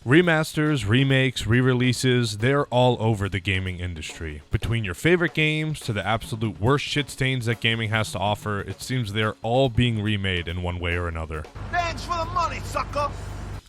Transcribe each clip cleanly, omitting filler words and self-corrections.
Remasters, remakes, re-releases, they're all over the gaming industry. Between your favorite games to the absolute worst shit stains that gaming has to offer, it seems they're all being remade in one way or another. Thanks for the money, sucker!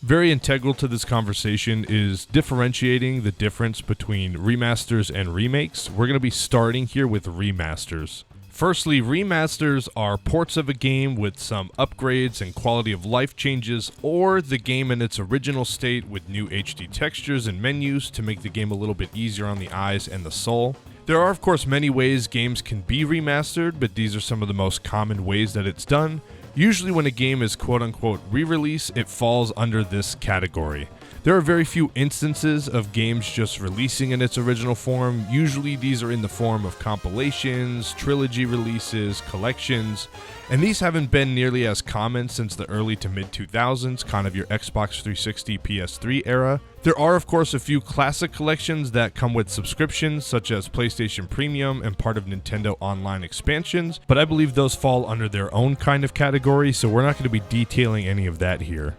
Very integral to this conversation is differentiating the difference between remasters and remakes. We're going to be starting here with remasters. Firstly, remasters are ports of a game with some upgrades and quality of life changes, or the game in its original state with new HD textures and menus to make the game a little bit easier on the eyes and the soul. There are of course many ways games can be remastered, but these are some of the most common ways that it's done. Usually when a game is quote-unquote re-release, it falls under this category. There are very few instances of games just releasing in its original form. Usually these are in the form of compilations, trilogy releases, collections, and these haven't been nearly as common since the early to mid 2000s, kind of your Xbox 360, PS3 era. There are of course a few classic collections that come with subscriptions, such as PlayStation Premium and part of Nintendo Online expansions, but I believe those fall under their own kind of category, so we're not going to be detailing any of that here.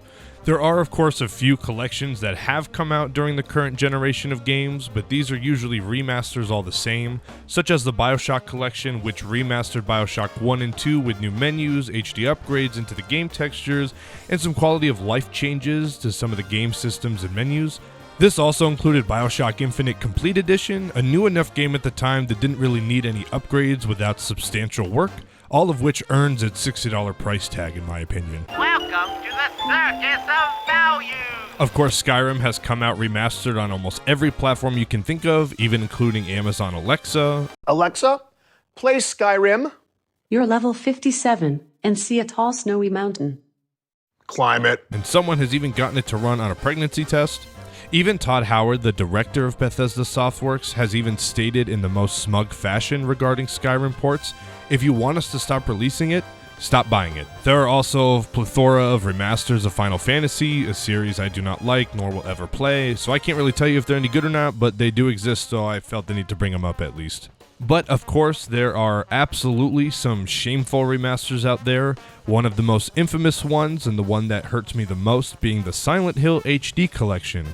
There are of course a few collections that have come out during the current generation of games, but these are usually remasters all the same, such as the BioShock collection, which remastered BioShock 1 and 2 with new menus, HD upgrades into the game textures, and some quality of life changes to some of the game systems and menus. This also included BioShock Infinite Complete Edition, a new enough game at the time that didn't really need any upgrades without substantial work, all of which earns its $60 price tag in my opinion. Welcome to the circus of value! Of course, Skyrim has come out remastered on almost every platform you can think of, even including Amazon Alexa. Alexa, play Skyrim. You're level 57 and see a tall snowy mountain. Climb it. And someone has even gotten it to run on a pregnancy test. Even Todd Howard, the director of Bethesda Softworks, has even stated in the most smug fashion regarding Skyrim ports, if you want us to stop releasing it, stop buying it. There are also a plethora of remasters of Final Fantasy, a series I do not like nor will ever play, so I can't really tell you if they're any good or not, but they do exist, so I felt the need to bring them up at least. But of course, there are absolutely some shameful remasters out there, one of the most infamous ones and the one that hurts me the most being the Silent Hill HD collection.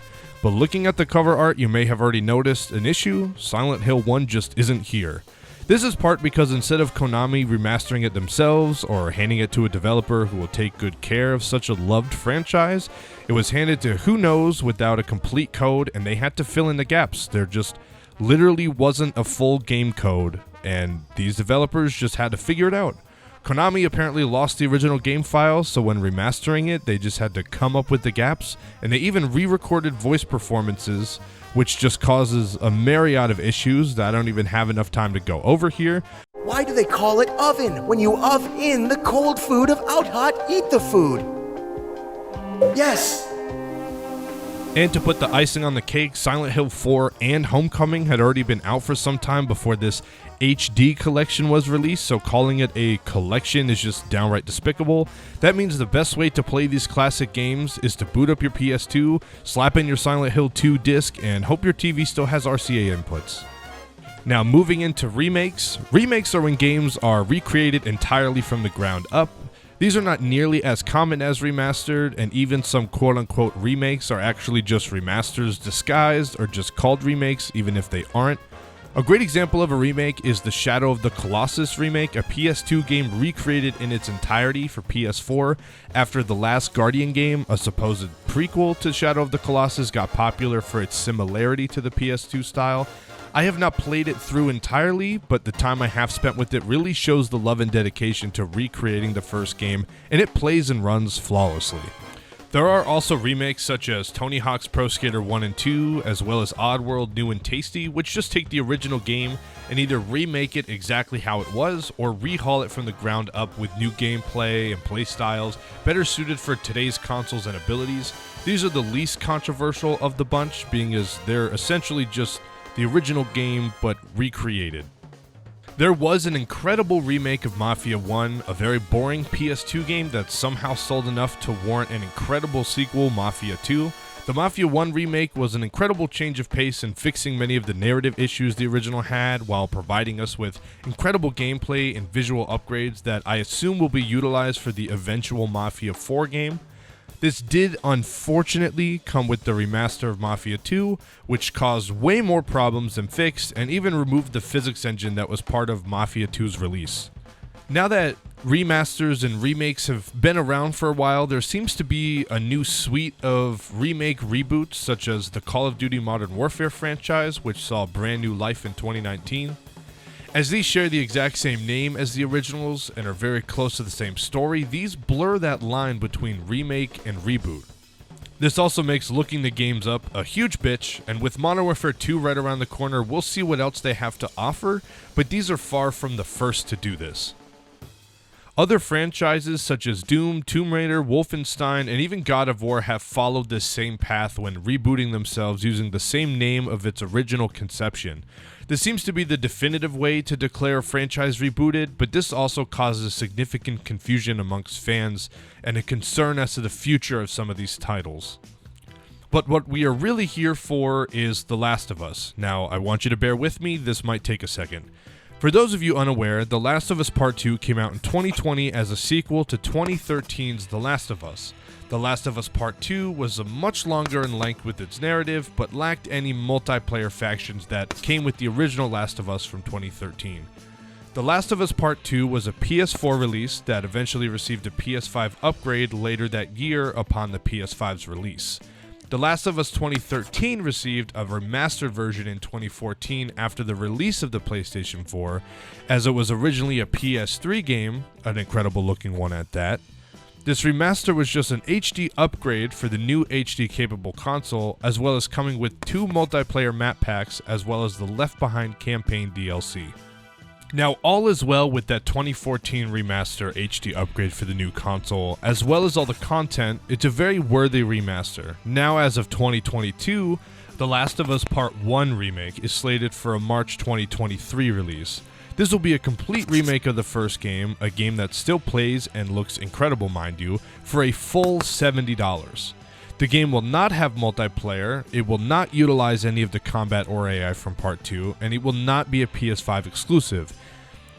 But looking at the cover art, you may have already noticed an issue. Silent Hill 1 just isn't here. This is part because instead of Konami remastering it themselves or handing it to a developer who will take good care of such a loved franchise, it was handed to who knows without a complete code, and they had to fill in the gaps. There just literally wasn't a full game code, and these developers just had to figure it out. Konami apparently lost the original game file, so when remastering it, they just had to come up with the gaps, and they even re-recorded voice performances, which just causes a myriad of issues that I don't even have enough time to go over here. Why do they call it oven when you oven in the cold food of out hot eat the food? Yes! And to put the icing on the cake, Silent Hill 4 and Homecoming had already been out for some time before this HD collection was released, so calling it a collection is just downright despicable. That means the best way to play these classic games is to boot up your PS2, slap in your Silent Hill 2 disc, and hope your TV still has RCA inputs. Now moving into remakes. Remakes are when games are recreated entirely from the ground up. These are not nearly as common as remastered, and even some quote-unquote remakes are actually just remasters disguised or just called remakes, even if they aren't. A great example of a remake is the Shadow of the Colossus remake, a PS2 game recreated in its entirety for PS4 after The Last Guardian game, a supposed prequel to Shadow of the Colossus, got popular for its similarity to the PS2 style. I have not played it through entirely, but the time I have spent with it really shows the love and dedication to recreating the first game, and it plays and runs flawlessly. There are also remakes such as Tony Hawk's Pro Skater 1 and 2, as well as Oddworld New and Tasty, which just take the original game and either remake it exactly how it was, or rehaul it from the ground up with new gameplay and play styles better suited for today's consoles and abilities. These are the least controversial of the bunch, being as they're essentially just the original game but recreated. There was an incredible remake of Mafia 1, a very boring PS2 game that somehow sold enough to warrant an incredible sequel, Mafia 2. The Mafia 1 remake was an incredible change of pace in fixing many of the narrative issues the original had, while providing us with incredible gameplay and visual upgrades that I assume will be utilized for the eventual Mafia 4 game. This did unfortunately come with the remaster of Mafia 2, which caused way more problems than fixed and even removed the physics engine that was part of Mafia 2's release. Now that remasters and remakes have been around for a while, there seems to be a new suite of remake reboots such as the Call of Duty Modern Warfare franchise, which saw brand new life in 2019. As these share the exact same name as the originals and are very close to the same story, these blur that line between remake and reboot. This also makes looking the games up a huge bitch, and with Modern Warfare 2 right around the corner, we'll see what else they have to offer, but these are far from the first to do this. Other franchises such as Doom, Tomb Raider, Wolfenstein, and even God of War have followed this same path when rebooting themselves using the same name of its original conception. This seems to be the definitive way to declare a franchise rebooted, but this also causes significant confusion amongst fans and a concern as to the future of some of these titles. But what we are really here for is The Last of Us. Now, I want you to bear with me, this might take a second. For those of you unaware, The Last of Us Part 2 came out in 2020 as a sequel to 2013's The Last of Us. The Last of Us Part 2 was much longer in length with its narrative, but lacked any multiplayer factions that came with the original Last of Us from 2013. The Last of Us Part 2 was a PS4 release that eventually received a PS5 upgrade later that year upon the PS5's release. The Last of Us 2013 received a remastered version in 2014 after the release of the PlayStation 4, as it was originally a PS3 game, an incredible looking one at that. This remaster was just an HD upgrade for the new HD capable console, as well as coming with 2 multiplayer map packs as well as the Left Behind campaign DLC. Now, all is well with that 2014 remaster HD upgrade for the new console, as well as all the content. It's a very worthy remaster. Now, as of 2022, The Last of Us Part 1 Remake is slated for a March 2023 release. This will be a complete remake of the first game, a game that still plays and looks incredible, mind you, for a full $70. The game will not have multiplayer, it will not utilize any of the combat or AI from Part 2, and it will not be a PS5 exclusive,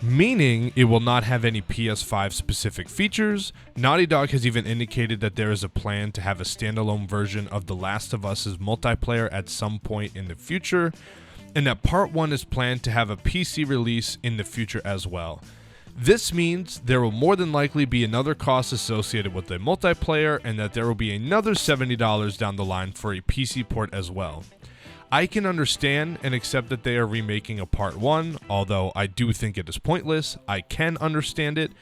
meaning it will not have any PS5 specific features. Naughty Dog has even indicated that there is a plan to have a standalone version of The Last of Us's multiplayer at some point in the future, and that Part 1 is planned to have a PC release in the future as well. This means there will more than likely be another cost associated with the multiplayer, and that there will be another $70 down the line for a PC port as well. I can understand and accept that they are remaking a Part 1, although I do think it is pointless. I can understand it,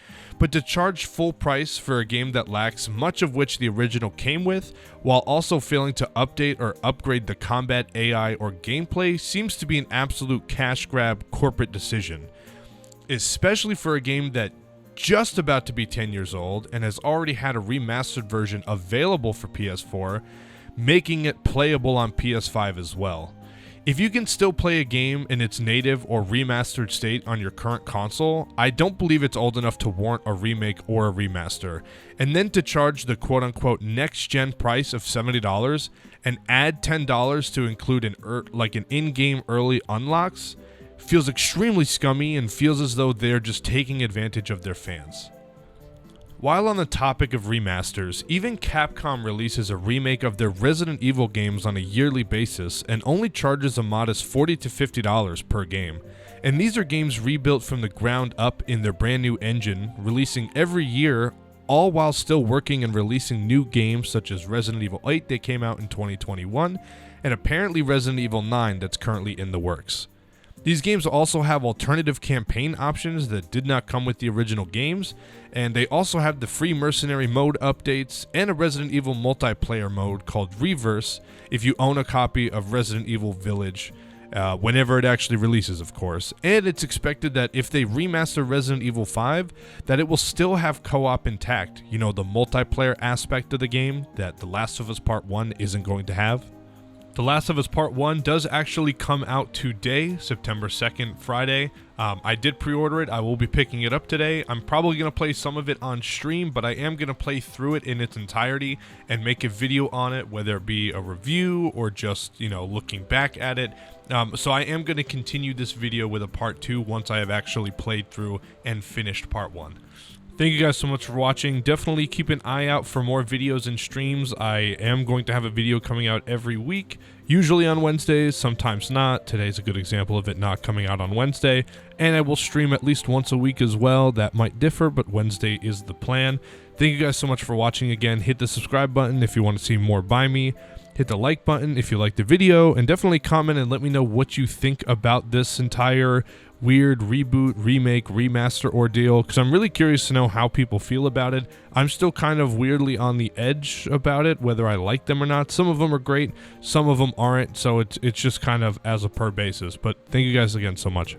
but to charge full price for a game that lacks much of which the original came with, while also failing to update or upgrade the combat, AI, or gameplay seems to be an absolute cash grab corporate decision. Especially for a game that just about to be 10 years old and has already had a remastered version available for PS4, making it playable on PS5 as well. If you can still play a game in its native or remastered state on your current console, I don't believe it's old enough to warrant a remake or a remaster. And then to charge the quote-unquote next-gen price of $70 and add $10 to include an in-game early unlocks feels extremely scummy and feels as though they're just taking advantage of their fans. While on the topic of remasters, even Capcom releases a remake of their Resident Evil games on a yearly basis and only charges a modest $40 to $50 per game. And these are games rebuilt from the ground up in their brand new engine, releasing every year, all while still working and releasing new games such as Resident Evil 8 that came out in 2021, and apparently Resident Evil 9 that's currently in the works. These games also have alternative campaign options that did not come with the original games, and they also have the free mercenary mode updates and a Resident Evil multiplayer mode called Reverse if you own a copy of Resident Evil Village, whenever it actually releases, of course. And it's expected that if they remaster Resident Evil 5, that it will still have co-op intact, the multiplayer aspect of the game that The Last of Us Part 1 isn't going to have. The Last of Us Part 1 does actually come out today, September 2nd, Friday. I did pre-order it. I will be picking it up today. I'm probably going to play some of it on stream, but I am going to play through it in its entirety and make a video on it, whether it be a review or just, looking back at it. So I am going to continue this video with a Part 2 once I have actually played through and finished Part 1. Thank you guys so much for watching. Definitely keep an eye out for more videos and streams. I am going to have a video coming out every week, usually on Wednesdays, sometimes not. Today's a good example of it not coming out on Wednesday. And I will stream at least once a week as well. That might differ, but Wednesday is the plan. Thank you guys so much for watching again. Hit the subscribe button if you want to see more by me. Hit the like button if you liked the video, and definitely comment and let me know what you think about this entire weird reboot, remake, remaster ordeal, because I'm really curious to know how people feel about it. I'm still kind of weirdly on the edge about it, whether I like them or not. Some of them are great, some of them aren't, so it's just kind of as a per basis. But thank you guys again so much.